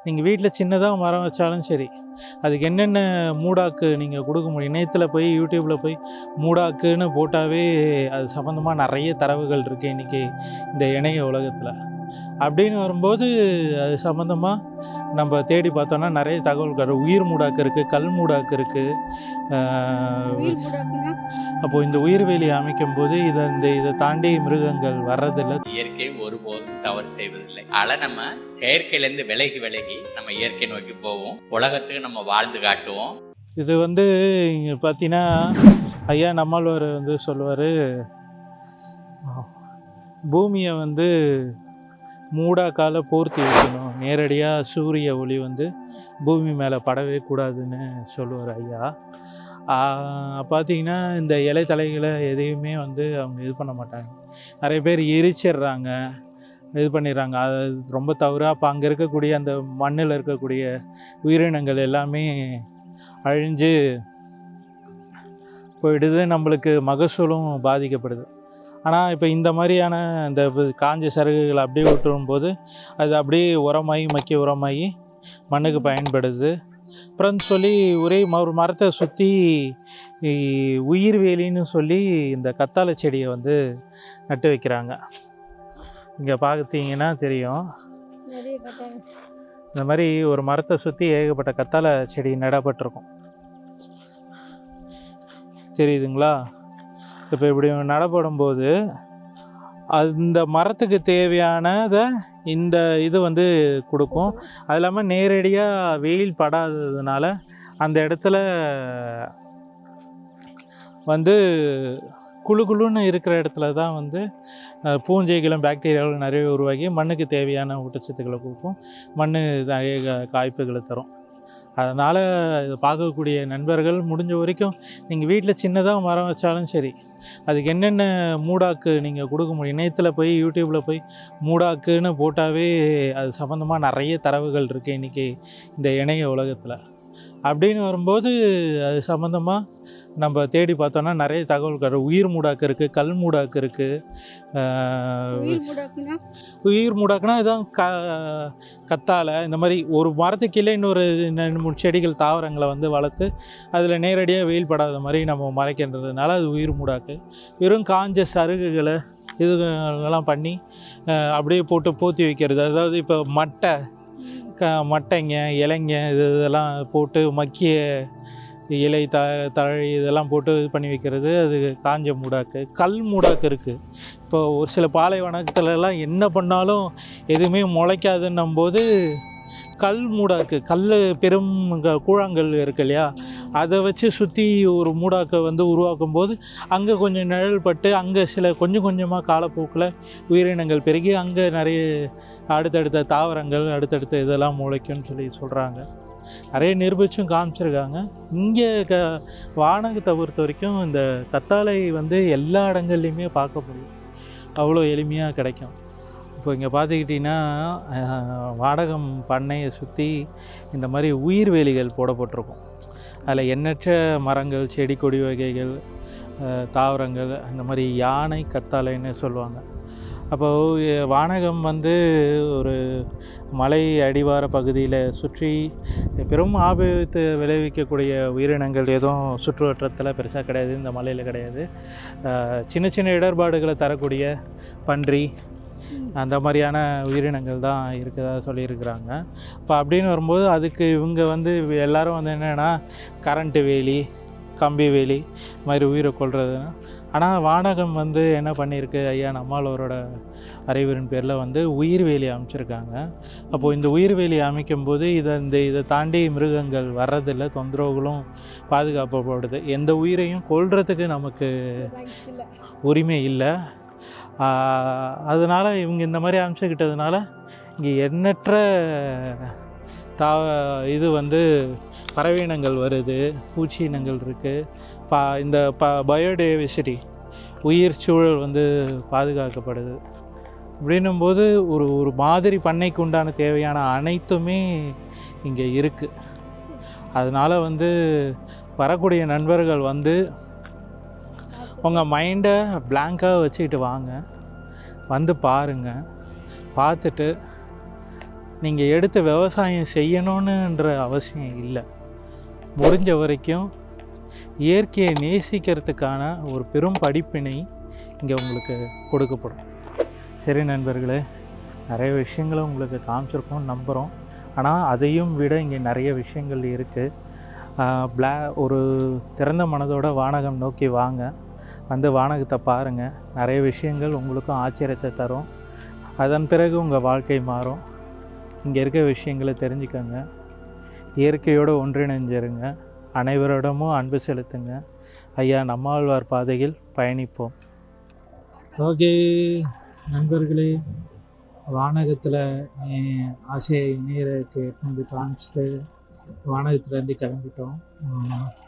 நீங்கள் வீட்டில் சின்னதாக மரம் வச்சாலும் சரி, அதுக்கு என்னென்ன மூடாக்கு நீங்கள் கொடுக்க முடியும். இணையத்தில் போய் யூடியூப்பில் போய் மூடாக்குன்னு போட்டாவே அது சம்மந்தமாக நிறைய தரவுகள் இருக்குது இன்றைக்கி இந்த இணைய உலகத்தில். அப்படின்னு வரும்போது அது சம்மந்தமாக நம்ம தேடி பார்த்தோன்னா நிறைய தகவல்கள். உயிர் மூடாக்கு இருக்குது, கல் மூடாக்கு இருக்குது. அப்போது இந்த உயிர்வேலி அமைக்கும் போது இதை தாண்டி மிருகங்கள் வர்றதில்லை. இயற்கை ஒருபோதும் தவறு செய்வதில்லை. ஆனால் நம்ம செயற்கையிலேருந்து விலகி நம்ம இயற்கை நோக்கி போவோம், உலகத்துக்கு நம்ம வாழ்ந்து காட்டுவோம். இது இங்கே பார்த்தீங்கன்னா ஐயா நம்மாழ்வார் சொல்லுவார், பூமியை மூடாக்கால போர்த்தி வைக்கணும், நேரடியாக சூரிய ஒளி பூமி மேலே படவே கூடாதுன்னு சொல்லுவார் ஐயா. பார்த்திங்கன்னா இந்த இலை தலைகளை எதையுமே அவங்க இது பண்ண மாட்டாங்க. நிறைய பேர் எரிச்சிடுறாங்க, இது பண்ணிடுறாங்க. அது ரொம்ப தவறு. அப்போ அங்கே இருக்கக்கூடிய அந்த மண்ணில் இருக்கக்கூடிய உயிரினங்கள் எல்லாமே அழிஞ்சு போயிடுது, நம்மளுக்கு மகசூலும் பாதிக்கப்படுது. ஆனால் இப்போ இந்த மாதிரியான இந்த காஞ்ச சருகுகள் அப்படியே விட்டுரும்போது அது அப்படியே உரமாகி மக்கிய உரமாகி மண்ணுக்கு பயன்படுது. அப்புறம் ஒரே ஒரு மரத்தை சுற்றி உயிர்வேலின்னு சொல்லி இந்த கத்தாழை செடியை நட்டு வைக்கிறாங்க. இங்கே பார்த்தீங்கன்னா தெரியும், இந்த மாதிரி ஒரு மரத்தை சுற்றி ஏகப்பட்ட கத்தாழை செடி நடப்பட்டிருக்கும். தெரியுதுங்களா? இப்போ இப்படி நடப்படும்போது அந்த மரத்துக்கு தேவையானதை இந்த இது கொடுக்கும். அது இல்லாமல் நேரடியாக வெயில் படாததுனால அந்த இடத்துல குளுன்னு இருக்கிற இடத்துல தான் பூஞ்சைகளும் பாக்டீரியாக்களும் நிறைய உருவாகி மண்ணுக்கு தேவையான ஊட்டச்சத்துக்களை கொடுக்கும், மண் நிறைய காய்ப்புகளை தரும். அதனால் இதை பார்க்கக்கூடிய நண்பர்கள் முடிஞ்ச வரைக்கும் நீங்கள் வீட்டில் சின்னதாக மரம் வச்சாலும் சரி, அதுக்கு என்னென்ன மூடாக்கு நீங்கள் கொடுக்க முடியும். இணையத்தில் போய் யூடியூப்பில் போய் மூடாக்குன்னு போட்டாவே அது சம்மந்தமாக நிறைய தரவுகள் இருக்குது இன்றைக்கி இந்த இணைய உலகத்தில். அப்படின்னு வரும்போது அது சம்மந்தமாக நம்ம தேடி பார்த்தோன்னா நிறைய தகவல்கள். உயிர் மூடாக்கு இருக்குது, கல் மூடாக்கு இருக்குது. உயிர் மூடாக்குனா இதுதான் கத்தாழை. இந்த மாதிரி ஒரு மரத்துக்கு இல்லை இன்னொரு 2-3 செடிகள் தாவரங்களை வளர்த்து அதில் நேரடியாக வெயில் படாத மாதிரி நம்ம மறைக்கின்றதுனால அது உயிர் மூடாக்கு. வெறும் காஞ்ச சருகுகளை இதுகளெல்லாம் பண்ணி அப்படியே போட்டு போற்றி வைக்கிறது. அதாவது இப்போ மட்டைங்க, இலைங்க இதெல்லாம் போட்டு மக்கிய இலை தழை இதெல்லாம் போட்டு இது பண்ணி வைக்கிறது, அது காஞ்ச மூடாக்கு. கல் மூடாக்கு இருக்குது. இப்போ ஒரு சில பாலைவனத்துலலாம் என்ன பண்ணாலும் எதுவுமே முளைக்காதுன்னும்போது கல் மூடாக்கு, பெரும் கூழாங்கல் இருக்கு இல்லையா, அதை வச்சு சுற்றி ஒரு மூடாக்கை உருவாக்கும் போது அங்கே கொஞ்சம் நிழல் பட்டு அங்கே கொஞ்சம் கொஞ்சமாக காலப்போக்கில் உயிரினங்கள் பெருகி அங்கே நிறைய அடுத்தடுத்த தாவரங்கள் அடுத்தடுத்த இதெல்லாம் முளைக்கும்னு சொல்லி சொல்கிறாங்க. நிறைய நிரூபிச்சும் காமிச்சிருக்காங்க. இங்கே வானகத்தை பொறுத்த வரைக்கும் இந்த கத்தாழை எல்லா இடங்கள்லையுமே பார்க்க முடியும், அவ்வளோ எளிமையாக கிடைக்கும். இப்போ இங்கே பார்த்துக்கிட்டிங்கன்னா வாடகம் பண்ணையை சுற்றி இந்த மாதிரி உயிர்வேலிகள் போடப்பட்டிருக்கும். அதில் எண்ணற்ற மரங்கள், செடி கொடி வகைகள், தாவரங்கள், இந்த மாதிரி யானை கத்தாழைன்னு சொல்லுவாங்க. அப்போது வானகம் ஒரு மலை அடிவார பகுதியில் சுற்றி பெரும் ஆபத்து விளைவிக்கக்கூடிய உயிரினங்கள் எதுவும் சுற்றுவட்டத்தில் பெருசாக கிடையாது, இந்த மலையில் கிடையாது. சின்ன சின்ன இடர்பாடுகளை தரக்கூடிய பன்றி அந்த மாதிரியான உயிரினங்கள் தான் இருக்கிறதா சொல்லியிருக்கிறாங்க. இப்போ அப்படின்னு வரும்போது அதுக்கு இவங்க எல்லோரும் என்னென்னா கரண்ட்டு வேலி, கம்பி வேலி மாதிரி உயிரை கொள்றதுன்னா. ஆனால் வானகம் என்ன பண்ணியிருக்கு, ஐயா நம்மாழ்வாரோட அறிவுரின் பேரில் உயிர்வேலி அமைச்சிருக்காங்க. அப்போது இந்த உயிர்வேலி அமைக்கும்போது இதை தாண்டி மிருகங்கள் வர்றதில்லை, தொந்தரவுகளும் பாதுகாக்கப்படுது. எந்த உயிரையும் கொல்றதுக்கு நமக்கு உரிமை இல்லை. அதனால் இவங்க இந்த மாதிரி அமைச்சுக்கிட்டதுனால இங்கே எண்ணற்ற இது பறவையினங்கள் வருது, பூச்சி இனங்கள் இருக்குது. இந்த பயோடைவர்சிட்டி உயிர் சூழல் பாதுகாக்கப்படுது. அப்படின்னும்போது ஒரு மாதிரி பண்ணைக்கு உண்டான தேவையான அனைத்துமே இங்கே இருக்குது. அதனால் வரக்கூடிய நண்பர்கள் உங்கள் மைண்டை பிளாங்காக வச்சுக்கிட்டு வாங்க, பாருங்கள். பார்த்துட்டு நீங்கள் எடுத்து விவசாயம் செய்யணுன்ற அவசியம் இல்லை. முடிஞ்ச வரைக்கும் இயற்கையை நேசிக்கிறதுக்கான ஒரு பெரும் படிப்பினை இங்கே உங்களுக்கு கொடுக்கப்படும். சரி நண்பர்களே, நிறைய விஷயங்களை உங்களுக்கு காமிச்சிருக்கோம்னு நம்புகிறோம். ஆனால் அதையும் விட இங்கே நிறைய விஷயங்கள் இருக்குது. ஒரு திறந்த மனதோட வானகம் நோக்கி வாங்க, வந்து வானகத்தை பாருங்கள். நிறைய விஷயங்கள் உங்களுக்கும் ஆச்சரியத்தை தரும். அதன் பிறகு உங்கள் வாழ்க்கை மாறும். இங்கே இருக்க விஷயங்களை தெரிஞ்சுக்கோங்க. இயற்கையோடு ஒன்றிணைஞ்சிருங்க. அனைவரிடமும் அன்பு செலுத்துங்க. ஐயா நம்மாழ்வார் பாதையில் பயணிப்போம். ஓகே நண்பர்களே, வானகத்தில் ஆசையை நீரை கேட்டு காமிச்சிட்டு வானகத்துலேருந்து கிளம்பிட்டோம்.